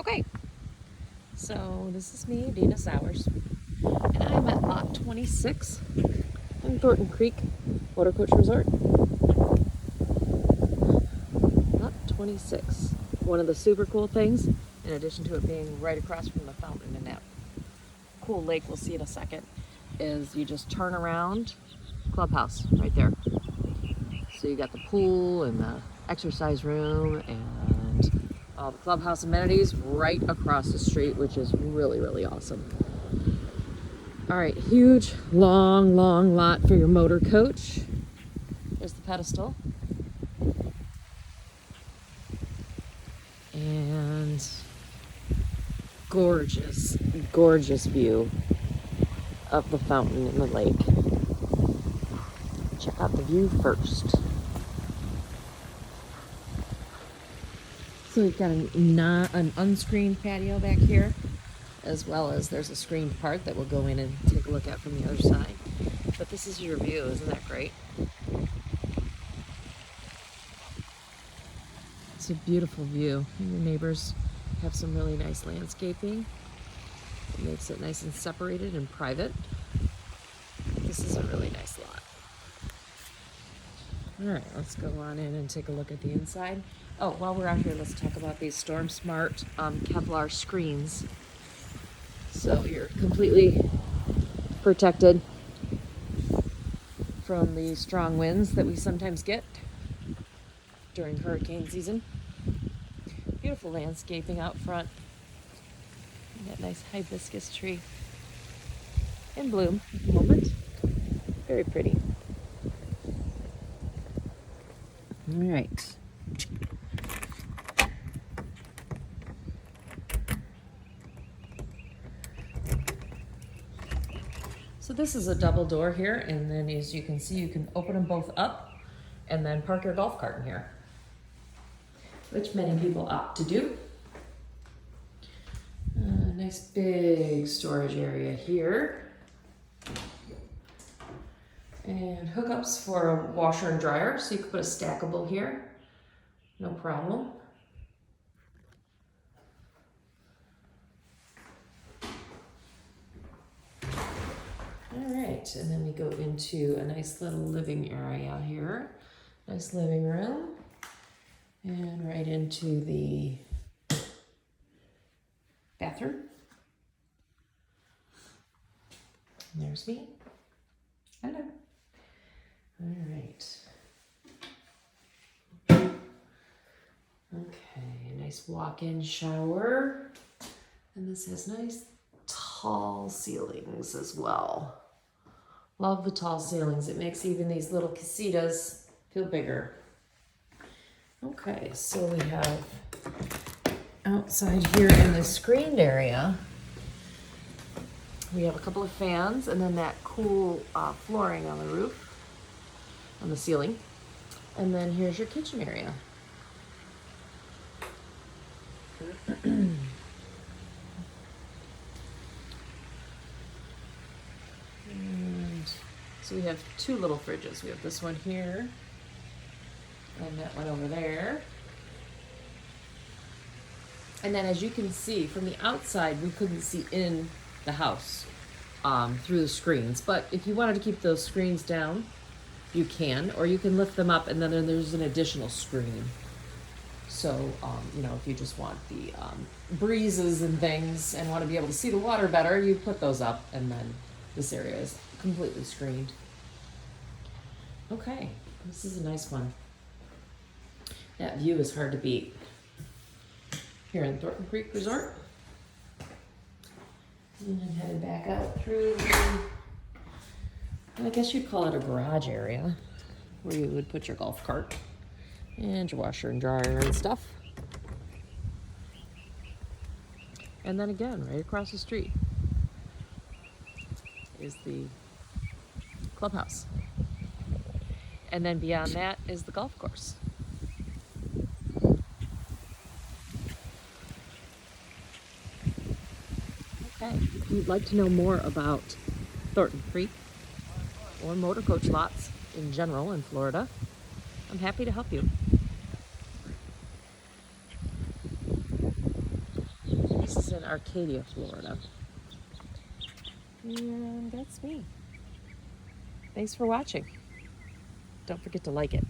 Okay, so this is me, Dina Sowers, and I'm at lot 26 in Thornton Creek Motorcoach Resort. Lot 26. One of the super cool things, in addition to it being right across from the fountain in that cool lake we'll see in a second, is you just turn around, clubhouse right there. So you got the pool and the exercise room and all the clubhouse amenities right across the street, which is really, really awesome. All right, huge, long lot for your motor coach. There's the pedestal. And gorgeous, gorgeous view of the fountain in the lake. Check out the view first. So we've got an unscreened patio back here, as well as there's a screened part that we'll go in and take a look at from the other side. But this is your view, isn't that great? It's a beautiful view. And your neighbors have some really nice landscaping. It makes it nice and separated and private. This is a really nice lot. All right, let's go on in and take a look at the inside. Oh, while we're out here, let's talk about these Storm Smart Kevlar screens. So you're completely protected from the strong winds that we sometimes get during hurricane season. Beautiful landscaping out front. And that nice hibiscus tree in bloom at the moment. Very pretty. All right. So this is a double door here, and then as you can see, you can open them both up and then park your golf cart in here, which many people opt to do. Nice big storage area here. And hookups for a washer and dryer, so you can put a stackable here, no problem. All right, and then we go into a nice little living area here. Nice living room. And right into the bathroom. And there's me. Hello. All right. Okay, nice walk-in shower. And this has nice tall ceilings as well. Love the tall ceilings. It makes even these little casitas feel bigger. Okay, so we have outside here in the screened area, we have a couple of fans and then that cool flooring on the roof, on the ceiling. And then here's your kitchen area. So we have two little fridges. We have this one here and that one over there. And then as you can see from the outside, we couldn't see in the house through the screens. But if you wanted to keep those screens down, you can, or you can lift them up and then there's an additional screen. So, you know, if you just want the breezes and things and want to be able to see the water better, you put those up and then this area is completely screened. Okay, this is a nice one. That view is hard to beat. Here in Thornton Creek Resort. And then headed back out through the, I guess you'd call it a garage area, where you would put your golf cart and your washer and dryer and stuff. And then again, right across the street is the clubhouse. And then beyond that is the golf course. Okay, if you'd like to know more about Thornton Creek or motor coach lots in general in Florida, I'm happy to help you. is in Arcadia, Florida. And that's me. Thanks for watching. Don't forget to like it.